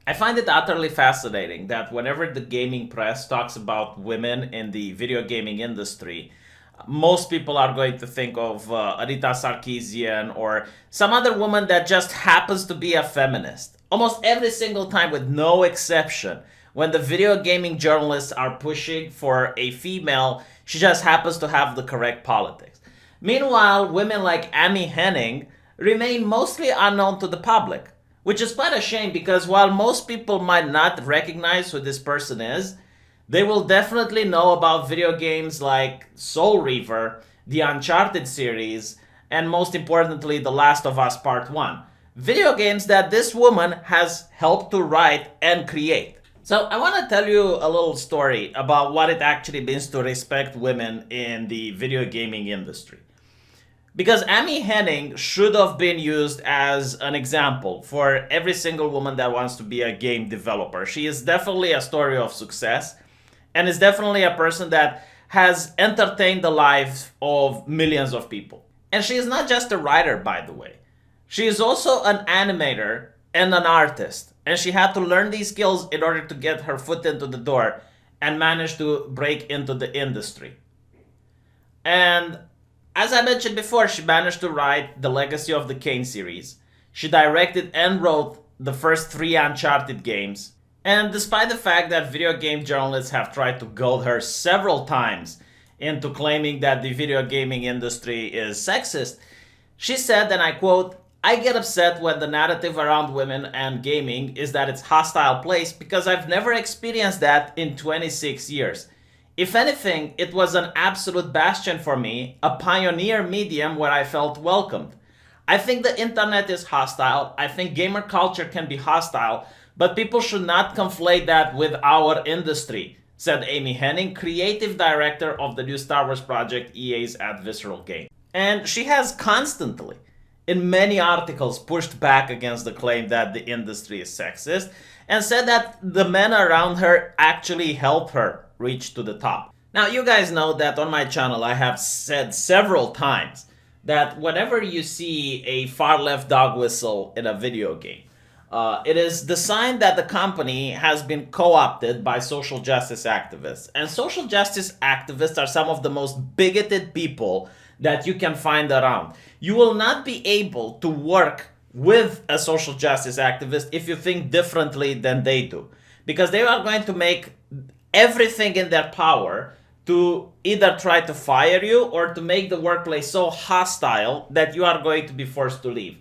I find it utterly fascinating that whenever the gaming press talks about women in the video gaming industry, most people are going to think of Anita Sarkeesian or some other woman that just happens to be a feminist. Almost every single time, with no exception, when the video gaming journalists are pushing for a female, she just happens to have the correct politics. Meanwhile, women like Amy Hennig remain mostly unknown to the public, which is quite a shame because while most people might not recognize who this person is, they will definitely know about video games like Soul Reaver, the Uncharted series, and most importantly, The Last of Us Part 1. Video games that this woman has helped to write and create. So, I want to tell you a little story about what it actually means to respect women in the video gaming industry. Because Amy Hennig should have been used as an example for every single woman that wants to be a game developer. She is definitely a story of success and is definitely a person that has entertained the lives of millions of people. And she is not just a writer, by the way. She is also an animator and an artist. And she had to learn these skills in order to get her foot into the door and manage to break into the industry. And as I mentioned before, she managed to write The Legacy of the Kain series. She directed and wrote the first three Uncharted games. And despite the fact that video game journalists have tried to goad her several times into claiming that the video gaming industry is sexist, she said, and I quote, "I get upset when the narrative around women and gaming is that it's a hostile place because I've never experienced that in 26 years. If anything, it was an absolute bastion for me, a pioneer medium where I felt welcomed. I think the internet is hostile. I think gamer culture can be hostile, but people should not conflate that with our industry," said Amy Hennig, creative director of the new Star Wars project EA's at Visceral Games. And she has constantly, in many articles, pushed back against the claim that the industry is sexist and said that the men around her actually help her reach to the top. Now, you guys know that on my channel I have said several times that whenever you see a far left dog whistle in a video game, it is the sign that the company has been co-opted by social justice activists. And social justice activists are some of the most bigoted people that you can find around. You will not be able to work with a social justice activist if you think differently than they do, because they are going to make everything in their power to either try to fire you or to make the workplace so hostile that you are going to be forced to leave.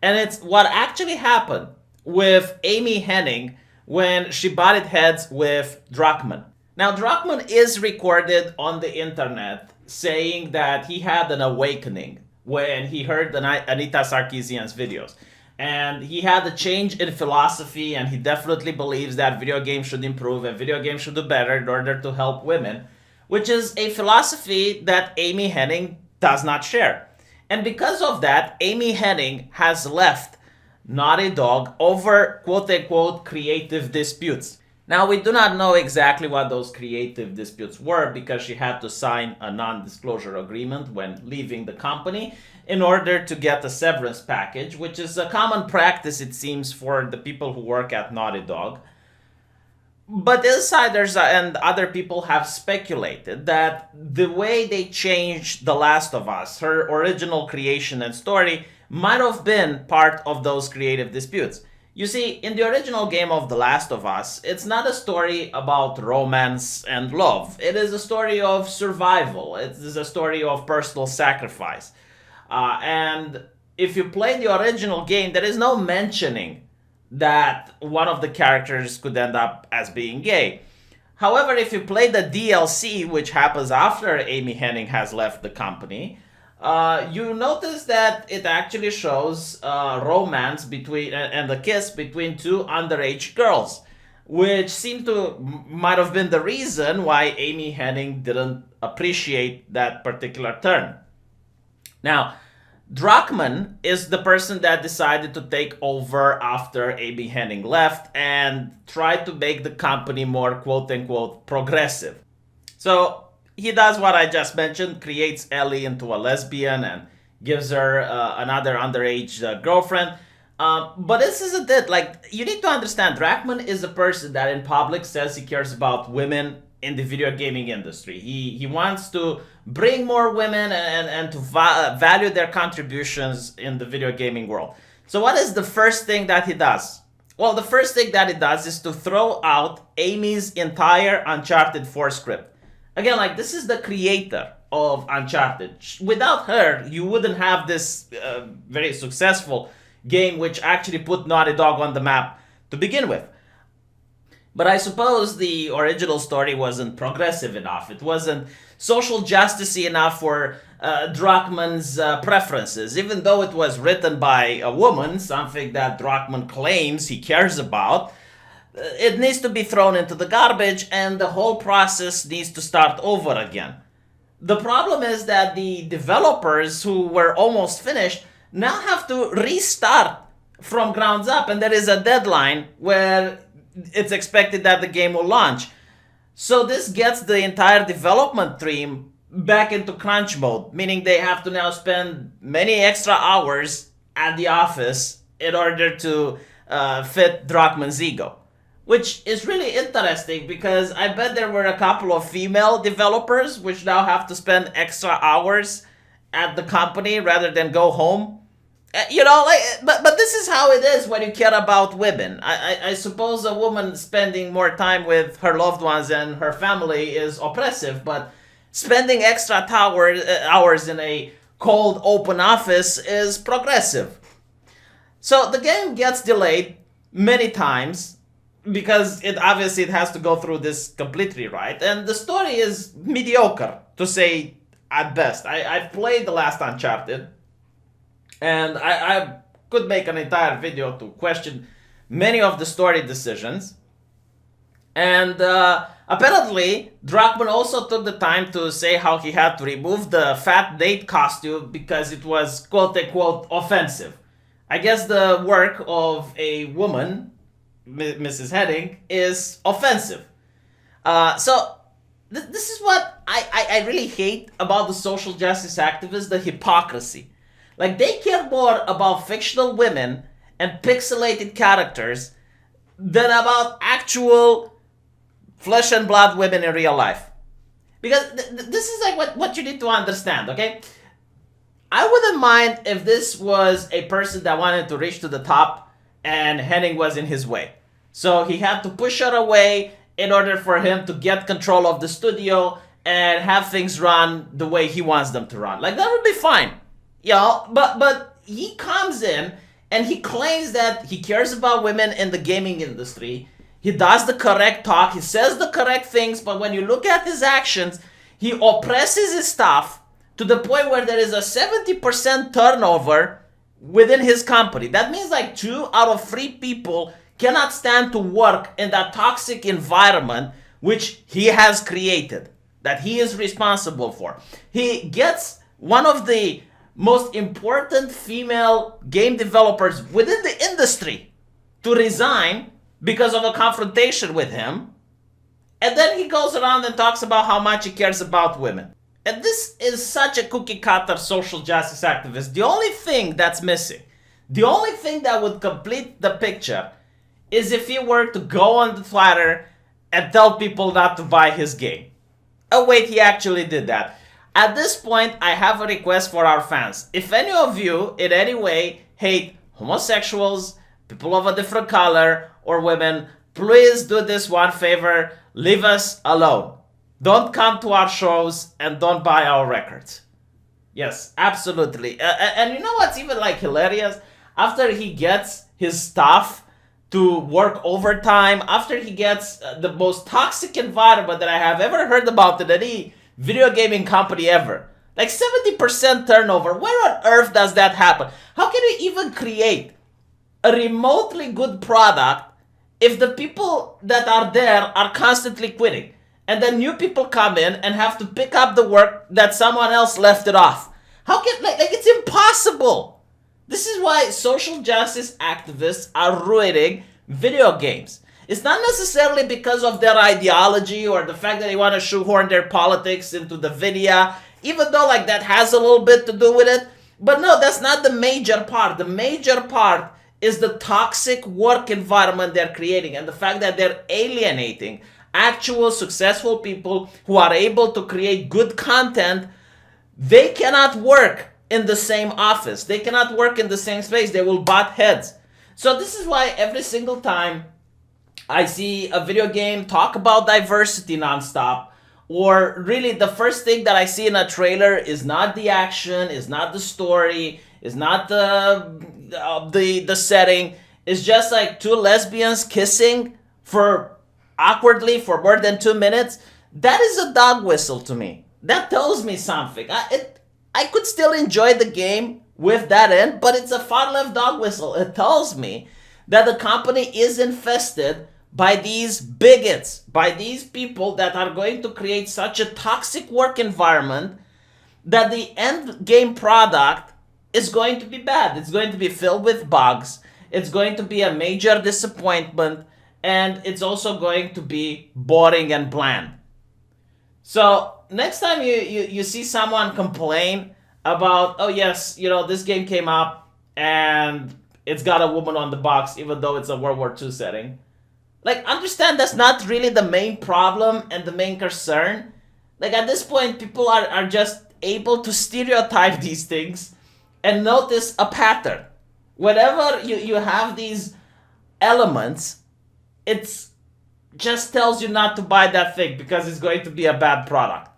And it's what actually happened with Amy Hennig when she butted heads with Druckmann. Now, Druckmann is recorded on the internet saying that he had an awakening when he heard Anita Sarkeesian's videos. And he had a change in philosophy, and he definitely believes that video games should improve and video games should do better in order to help women, which is a philosophy that Amy Hennig does not share. And because of that, Amy Hennig has left Naughty Dog over quote-unquote creative disputes. Now, we do not know exactly what those creative disputes were because she had to sign a non-disclosure agreement when leaving the company in order to get a severance package, which is a common practice, it seems, for the people who work at Naughty Dog. But insiders and other people have speculated that the way they changed The Last of Us, her original creation and story, might have been part of those creative disputes. You see, in the original game of The Last of Us, it's not a story about romance and love. It is a story of survival. It is a story of personal sacrifice. And if you play the original game, there is no mentioning that one of the characters could end up as being gay. However, if you play the DLC, which happens after Amy Hennig has left the company, you notice that it actually shows romance between and a kiss between two underage girls, which might have been the reason why Amy Hennig didn't appreciate that particular turn. Now, Druckmann is the person that decided to take over after Amy Hennig left and tried to make the company more quote-unquote progressive. So he does what I just mentioned, creates Ellie into a lesbian and gives her another underage girlfriend. But this isn't it. Like, you need to understand, Drachman is a person that in public says he cares about women in the video gaming industry. He wants to bring more women and to value their contributions in the video gaming world. So what is the first thing that he does? Well, the first thing that he does is to throw out Amy's entire Uncharted 4 script. Again, like, this is the creator of Uncharted. Without her, you wouldn't have this very successful game which actually put Naughty Dog on the map to begin with. But I suppose the original story wasn't progressive enough. It wasn't social justice-y enough for Drachman's preferences. Even though it was written by a woman, something that Drachman claims he cares about, it needs to be thrown into the garbage and the whole process needs to start over again. The problem is that the developers who were almost finished now have to restart from grounds up, and there is a deadline where it's expected that the game will launch. So this gets the entire development team back into crunch mode, meaning they have to now spend many extra hours at the office in order to fit Drachman's ego. Which is really interesting because I bet there were a couple of female developers which now have to spend extra hours at the company rather than go home. But this is how it is when you care about women. I suppose a woman spending more time with her loved ones and her family is oppressive, but spending extra hours in a cold, open office is progressive. So the game gets delayed many times because it has to go through this complete rewrite, and the story is mediocre, to say at best. I've played the last Uncharted, and I could make an entire video to question many of the story decisions. And apparently, Drachman also took the time to say how he had to remove the fat date costume because it was quote-unquote offensive. I guess the work of a woman, Mrs. Hennig, is offensive. This is what I really hate about the social justice activists, the hypocrisy. Like, they care more about fictional women and pixelated characters than about actual flesh and blood women in real life. Because this is like what you need to understand, okay? I wouldn't mind if this was a person that wanted to reach to the top and Hennig was in his way. So he had to push her away in order for him to get control of the studio and have things run the way he wants them to run. Like, that would be fine. But he comes in and he claims that he cares about women in the gaming industry. He does the correct talk, he says the correct things, but when you look at his actions, he oppresses his staff to the point where there is a 70% turnover within his company. That means like 2 out of 3 people cannot stand to work in that toxic environment which he has created, that he is responsible for. He gets one of the most important female game developers within the industry to resign because of a confrontation with him. And then he goes around and talks about how much he cares about women. And this is such a cookie-cutter social justice activist. The only thing that's missing, the only thing that would complete the picture is if he were to go on the Twitter and tell people not to buy his game. Oh wait, he actually did that. At this point, I have a request for our fans. If any of you in any way hate homosexuals, people of a different color, or women, please do this one favor. Leave us alone. Don't come to our shows and don't buy our records. Yes, absolutely. And you know what's even like hilarious? After he gets his staff to work overtime, after he gets the most toxic environment that I have ever heard about in any video gaming company ever. Like 70% turnover. Where on earth does that happen? How can you even create a remotely good product if the people that are there are constantly quitting? And then new people come in and have to pick up the work that someone else left it off. How can, like it's impossible. This is why social justice activists are ruining video games. It's not necessarily because of their ideology or the fact that they want to shoehorn their politics into the video, even though like that has a little bit to do with it. But no, that's not the major part. The major part is the toxic work environment they're creating and the fact that they're alienating actual successful people who are able to create good content. They cannot work in the same office. They cannot work in the same space. They will butt heads. So this is why every single time I see a video game talk about diversity nonstop, or really the first thing that I see in a trailer is not the action, is not the story, is not the setting. It's just like two lesbians kissing for awkwardly for more than 2 minutes. That is a dog whistle to me. That tells me something. I could still enjoy the game with that in, but it's a far left dog whistle. It tells me that the company is infested by these bigots, by these people that are going to create such a toxic work environment that the end game product is going to be bad. It's going to be filled with bugs. It's going to be a major disappointment, and it's also going to be boring and bland. So next time you see someone complain about, oh yes, this game came up and it's got a woman on the box even though it's a World War II setting. Like, understand that's not really the main problem and the main concern. Like, at this point, people are just able to stereotype these things and notice a pattern. Whenever you have these elements, it's just tells you not to buy that thing because it's going to be a bad product.